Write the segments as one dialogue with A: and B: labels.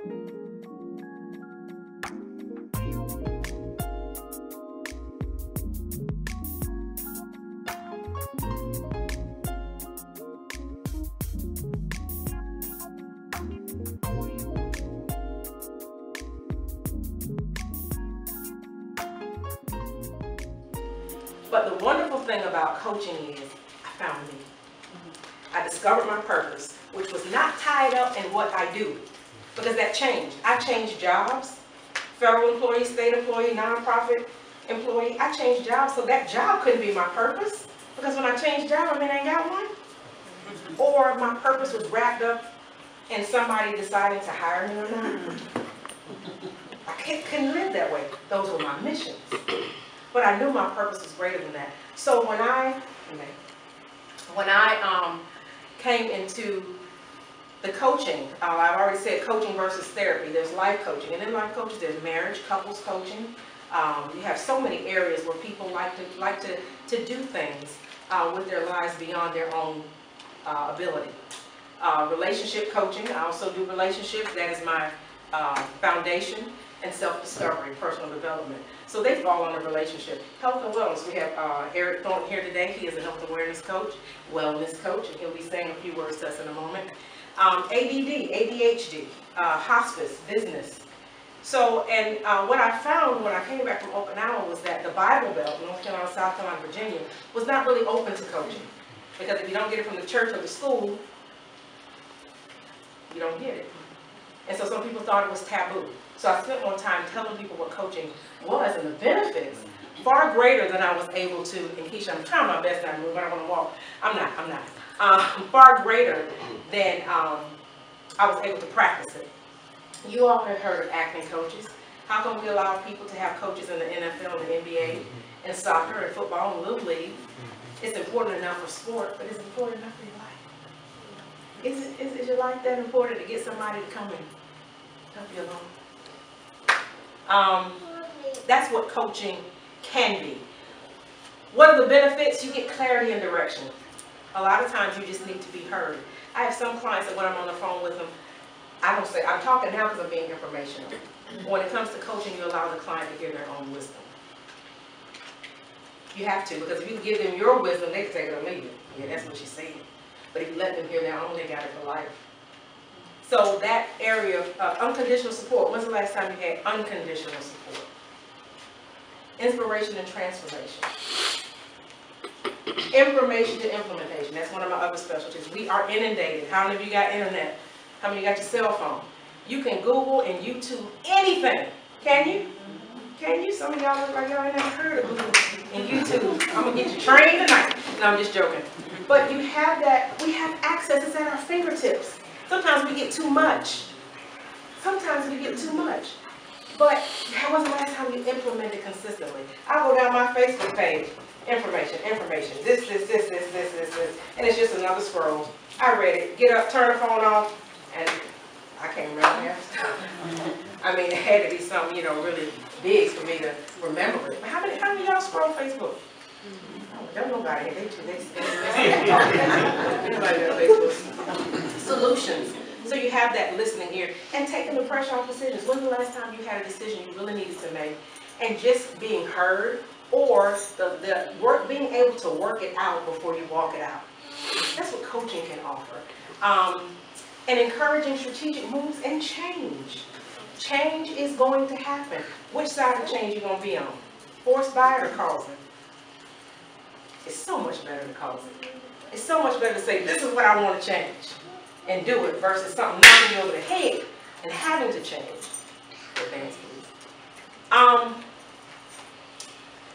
A: But the wonderful thing about coaching is I found me. I discovered my purpose, which was not tied up in what I do, because that changed. I changed jobs, federal employee, state employee, nonprofit employee. I changed jobs, so that job couldn't be my purpose, because when I changed job, I mean I ain't got one. Or my purpose was wrapped up in somebody deciding to hire me or not. I couldn't live that way. Those were my missions. But I knew my purpose was greater than that. So when I came into the coaching, I've already said coaching versus therapy. There's life coaching, and in life coaching, there's marriage, couples coaching. You have so many areas where people like to do things with their lives beyond their own ability. Relationship coaching, I also do relationships. That is my foundation, and self-discovery, personal development. So they fall under relationship. Health and wellness. We have Eric Thornton here today. He is a health awareness coach, wellness coach, and he'll be saying a few words to us in a moment. ADD, ADHD, hospice, business. So, and what I found when I came back from Okinawa was that the Bible Belt, North Carolina, South Carolina, Virginia, was not really open to coaching. Because if you don't get it from the church or the school, you don't get it. And so some people thought it was taboo. So I spent more time telling people what coaching was and the benefits, far greater than I was able to. And Keisha, I'm trying my best not to move, but I want to walk. I'm not. Far greater than I was able to practice it. You all have heard of acting coaches. How come we allow people to have coaches in the NFL and the NBA and soccer and football and Little League? It's important enough for sport, but it's important enough for your life. Is your life that important to get somebody to come and help you along? That's what coaching can be. What are the benefits? You get clarity and direction. A lot of times you just need to be heard. I have some clients that when I'm on the phone with them, I don't say, I'm talking now because I'm being informational. When it comes to coaching, you allow the client to give their own wisdom. You have to, because if you give them your wisdom, they can take it or leave it. Yeah, that's what she's saying. But if you let them hear their own, they got it for life. So that area of unconditional support, when's the last time you had unconditional support? Inspiration and transformation. Information to implementation, that's one of my other specialties. We are inundated. How many of you got internet? How many of you got your cell phone? You can Google and YouTube anything. Can you? Can you? Some of y'all look like y'all ain't never heard of Google and YouTube. I'm going to get you trained tonight. No, I'm just joking. But you have that, we have access, it's at our fingertips. Sometimes we get too much. Sometimes we get too much. But when was the last time you implemented consistently? I go down my Facebook page, information, this, and it's just another scroll. I read it, get up, turn the phone off, and I can't remember half the time. I mean, it had to be something, you know, really big for me to remember it. But how many of y'all scroll Facebook? Don't nobody. Solutions. So you have that listening ear and taking the pressure off decisions. When's the last time you had a decision you really needed to make and just being heard, or the work, being able to work it out before you walk it out? That's what coaching can offer. And encouraging strategic moves and change. Change is going to happen. Which side of change are you going to be on? Forced by it or causing? It's so much better to cause it. It's so much better to say, this is what I want to change, and do it, versus something knocking you over the head and having to change. Advance, please.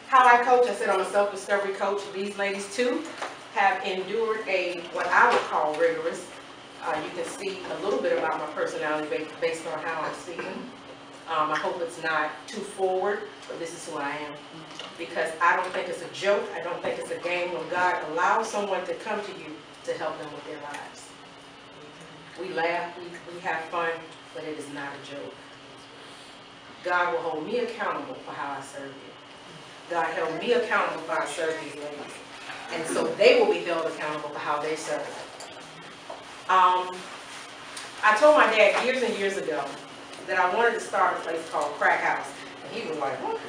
A: How I coach, I said I'm a self-discovery coach. These ladies too have endured what I would call rigorous. You can see a little bit about my personality based on how I'm speaking. I hope it's not too forward, but this is who I am. Because I don't think it's a joke. I don't think it's a game when God allows someone to come to you to help them with their lives. We laugh, we have fun, but it is not a joke. God will hold me accountable for how I serve you. God held me accountable for how I serve these ladies. And so they will be held accountable for how they serve. I told my dad years and years ago that I wanted to start a place called Crack House. And he was like, what?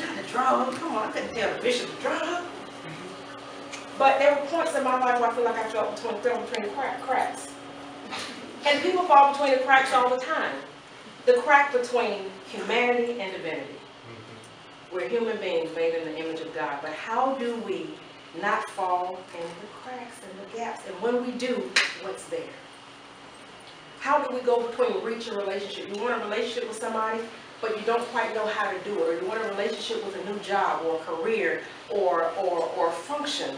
A: Not a drug. Come on, I couldn't tell the bishop a drug. But there were points in my life where I feel like I fell between the cracks. And people fall between the cracks all the time. The crack between humanity and divinity. We're human beings made in the image of God. But how do we not fall in the cracks and the gaps? And when we do, what's there? How do we go between reach and relationship? You want a relationship with somebody, but you don't quite know how to do it. Or you want a relationship with a new job or a career or function.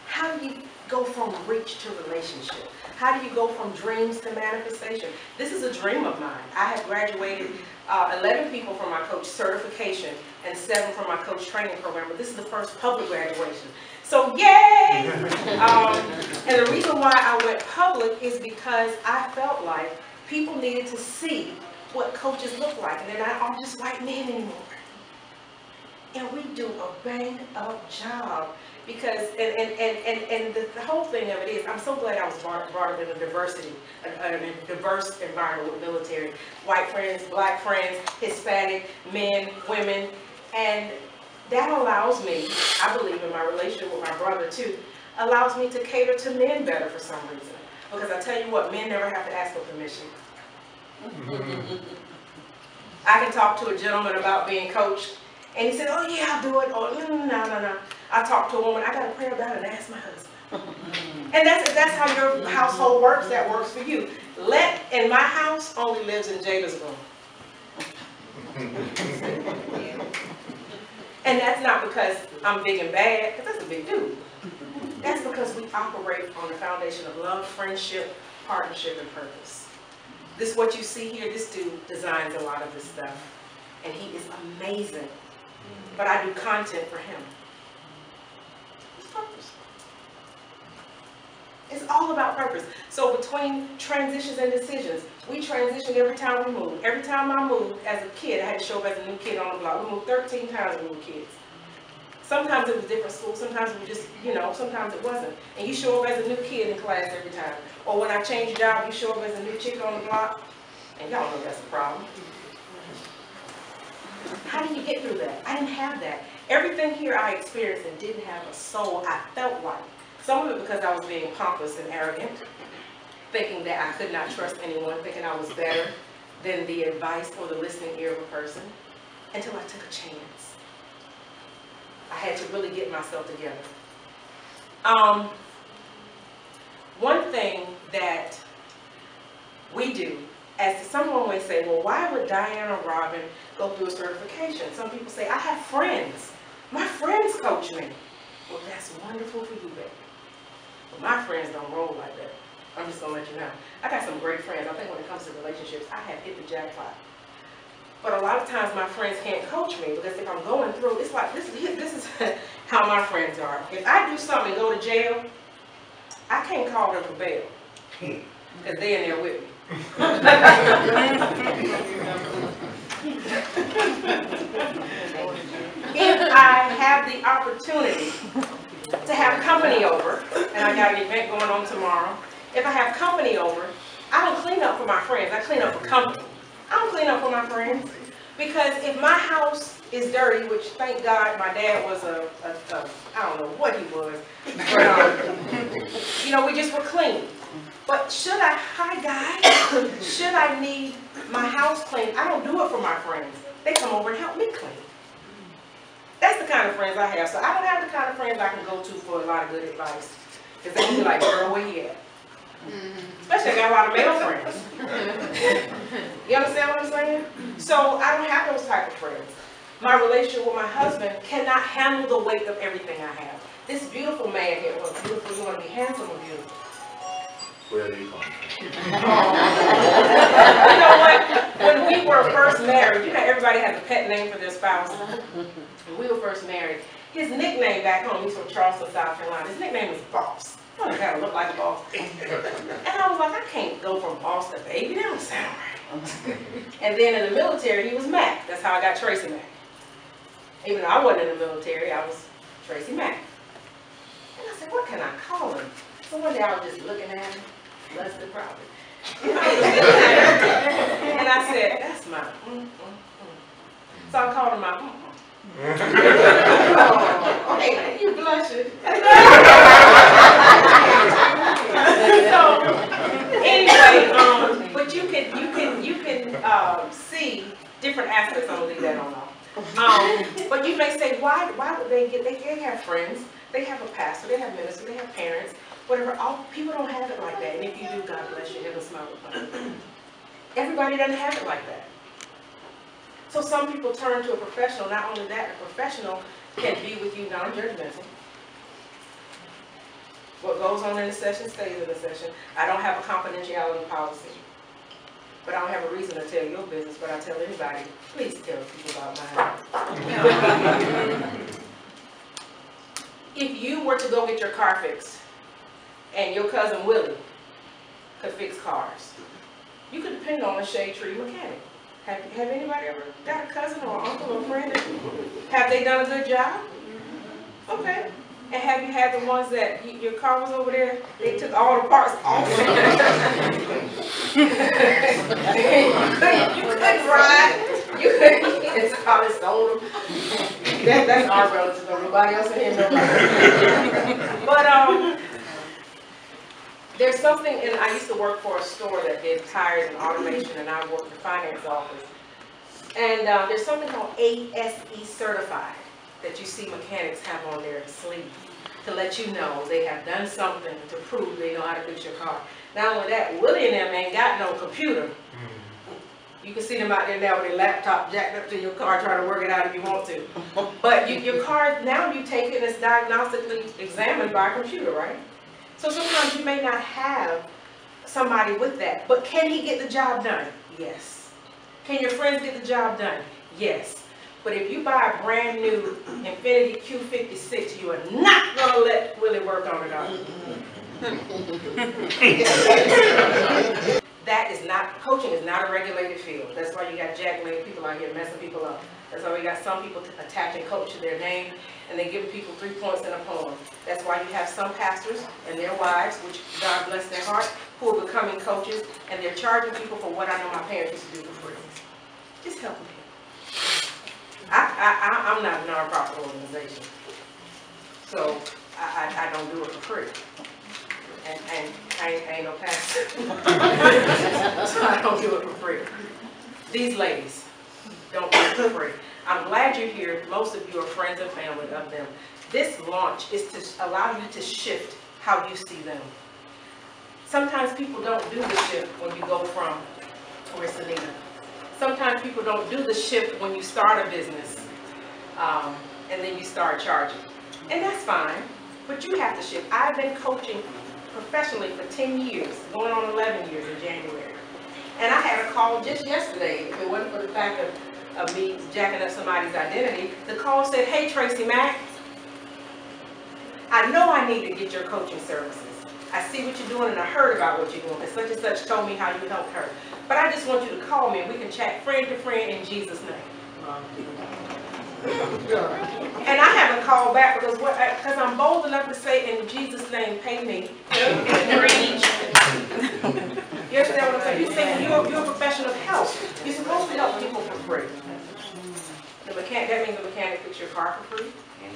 A: How do you go from reach to relationship? How do you go from dreams to manifestation? This is a dream of mine. I have graduated 11 people from my coach certification and 7 from my coach training program, but this is the first public graduation. So yay! And the reason why I went public is because I felt like people needed to see what coaches look like, and they're not all just white men anymore. And we do a banged up job because, and the whole thing of it is, I'm so glad I was brought up in a diverse environment with military. White friends, black friends, Hispanic, men, women, and that allows me, I believe in my relationship with my brother too, allows me to cater to men better for some reason. Because I tell you what, men never have to ask for permission. I can talk to a gentleman about being coached, and he said, oh yeah, I'll do it, or no. I talk to a woman, I got to pray about it and ask my husband. And that's how your household works, that works for you. Let in my house only lives in Jada's room. And that's not because I'm big and bad, because that's a big dude. That's because we operate on the foundation of love, friendship, partnership, and purpose. This what you see here, this dude designs a lot of this stuff. And he is amazing. But I do content for him. It's purpose. It's all about purpose. So between transitions and decisions, we transition every time we move. Every time I moved as a kid, I had to show up as a new kid on the block. We moved 13 times when we were kids. Sometimes it was different schools, sometimes it was just, sometimes it wasn't. And you show up as a new kid in class every time. Or when I change job, you show up as a new chick on the block. And y'all know that's a problem. How do you get through that? I didn't have that. Everything here I experienced and didn't have a soul, I felt like. Some of it because I was being pompous and arrogant, thinking that I could not trust anyone, thinking I was better than the advice or the listening ear of a person, until I took a chance. I had to really get myself together. One thing that we do, as someone may say, well, why would Diane or Robin go through a certification? Some people say, I have friends. My friends coach me. Well, that's wonderful for you, baby. But my friends don't roll like that. I'm just going to let you know. I got some great friends. I think when it comes to relationships, I have hit the jackpot. But a lot of times my friends can't coach me because if I'm going through, it's like, this is how my friends are. If I do something and go to jail, I can't call them for bail because they're in there with me. If I have the opportunity to have company over, and I got an event going on tomorrow, if I have company over, I don't clean up for my friends, I clean up for company. I don't clean up for my friends. Because if my house is dirty, which thank God my dad was I don't know what he was, but we just were clean. But should I, hi guys, should I need my house clean? I don't do it for my friends. They come over and help me clean. That's the kind of friends I have. So I don't have the kind of friends I can go to for a lot of good advice. Because they can be like, girl, where you at? Especially I got a lot of male friends. You understand what I'm saying? So I don't have those type of friends. My relationship with my husband cannot handle the weight of everything I have. This beautiful man here, well, beautiful, you want to be handsome or beautiful?
B: Where do you come from?
A: You know what? When we were first married, everybody has a pet name for their spouse. When we were first married, his nickname back home, he's from Charleston, South Carolina, his nickname was Boss. I don't gotta look like a boss. And I was like, I can't go from boss to baby, that don't sound right. And then in the military, he was Mac. That's how I got TracyMac. Even though I wasn't in the military, I was TracyMac. And I said, what can I call him? So one day I was just looking at him, Lester probably. And I said, that's my So I called her my Oh, hey, you blushing. So anyway, but you can see different aspects. I'm gonna leave that on. But you may say, why would they have friends, they have a pastor, they have ministers, they have parents, whatever. All people don't have it like that. And if you do, God bless you, heaven smile upon you. Everybody doesn't have it like that. So some people turn to a professional. Not only that, a professional can be with you non-judgmental. What goes on in the session stays in the session. I don't have a confidentiality policy. But I don't have a reason to tell your business, but I tell anybody, please tell people about mine. If you were to go get your car fixed, and your cousin Willie could fix cars, you could depend on a shade tree mechanic. Have anybody ever got a cousin or uncle or friend? Have they done a good job? Okay. And have you had the ones that your car was over there, they took all the parts off? you couldn't ride. You couldn't, it's probably sold them. That's our relatives, nobody else in here knows. But there's something, and I used to work for a store that did tires and automation, and I worked in the finance office. And there's something called ASE certified that you see mechanics have on their sleeve to let you know they have done something to prove they know how to fix your car. Not only that, Willie and them ain't got no computer. You can see them out there now with their laptop jacked up to your car trying to work it out if you want to. But your car, now you take it and it's diagnostically examined by a computer, right? So sometimes you may not have somebody with that, but can he get the job done? Yes. Can your friends get the job done? Yes. But if you buy a brand new Infiniti Q56, you are not going to let Willie work on it all. That is not, coaching is not a regulated field. That's why you got jackleg people out here messing people up. That's why we got some people attaching coach to their name, and they give people 3 points in a poem. That's why you have some pastors and their wives, which God bless their heart, who are becoming coaches, and they're charging people for what I know my parents used to do for free. Just helping people. I'm not a nonprofit organization, so I don't do it for free. And I ain't no pastor, so I don't do it for free. These ladies don't do it for free. I'm glad you're here. Most of you are friends and family of them. This launch is to allow you to shift how you see them. Sometimes people don't do the shift when you go from, where's Anita? Sometimes people don't do the shift when you start a business and then you start charging. And that's fine, but you have to shift. I've been coaching professionally for 10 years, going on 11 years in January. And I had a call just yesterday, if it wasn't for the fact of me jacking up somebody's identity, the call said, hey TracyMac, I know I need to get your coaching services. I see what you're doing and I heard about what you're doing. And such told me how you helped her. But I just want you to call me and we can chat friend to friend in Jesus' name. And I haven't called back because I'm bold enough to say in Jesus' name, pay me. You understand what I'm saying? You're saying you're a professional of help. You're supposed to help people for free. That means the mechanic fix your car for free.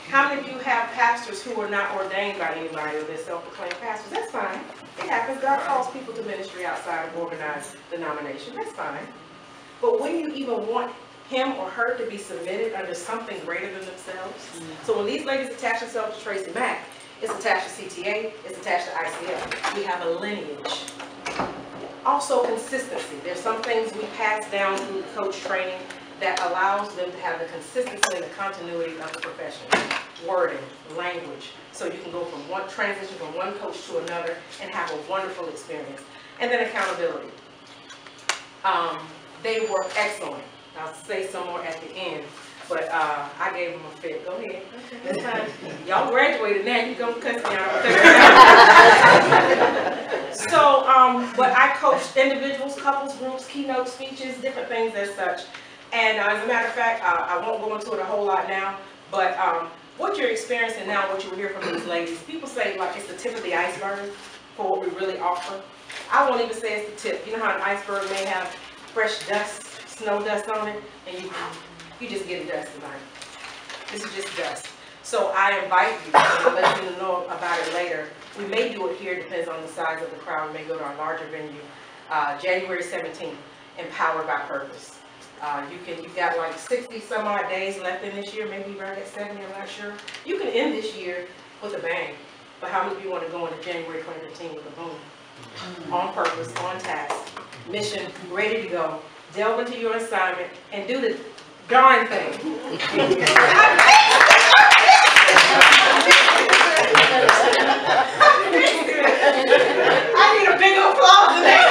A: How many of you have pastors who are not ordained by anybody or they're self-proclaimed pastors? That's fine. It happens. God calls people to ministry outside of organized denomination. That's fine. But when you even want him or her to be submitted under something greater than themselves. So when these ladies attach themselves to TracyMac, it's attached to CTA, it's attached to ICF. We have a lineage. Also consistency. There's some things we pass down through coach training that allows them to have the consistency and the continuity of the profession. Wording, language. So you can go from one transition from one coach to another and have a wonderful experience. And then accountability. They were excellent. I'll say some more at the end, but I gave them a fit. Go ahead. That's fine. Y'all graduated now. You gonna cuss me out. So, but I coached individuals, couples, groups, keynote speeches, different things as such. And as a matter of fact, I won't go into it a whole lot now, but what you're experiencing now, what you will hear from these ladies, people say like it's the tip of the iceberg for what we really offer. I won't even say it's the tip. You know how an iceberg may have fresh dust, snow dust on it, and you just get a dust tonight. This is just dust. So I invite you, and I'll let you know about it later. We may do it here, depends on the size of the crowd. We may go to our larger venue. January 17th, Empowered by Purpose. You've got like 60 some odd days left in this year, maybe right at 70, I'm not sure. You can end this year with a bang, but how many of you want to go into January 2015 with a boom? On purpose, on task, mission, ready to go. Delve into your assignment and do the darn thing. I need a big applause today.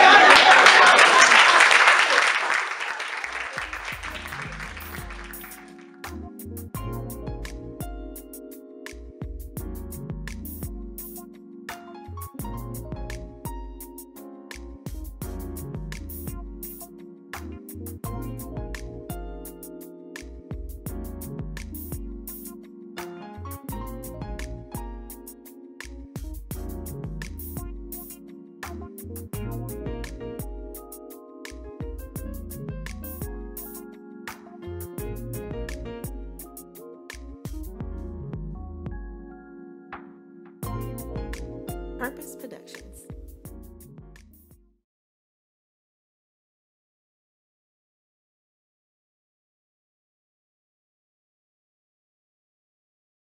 C: Purpose Production.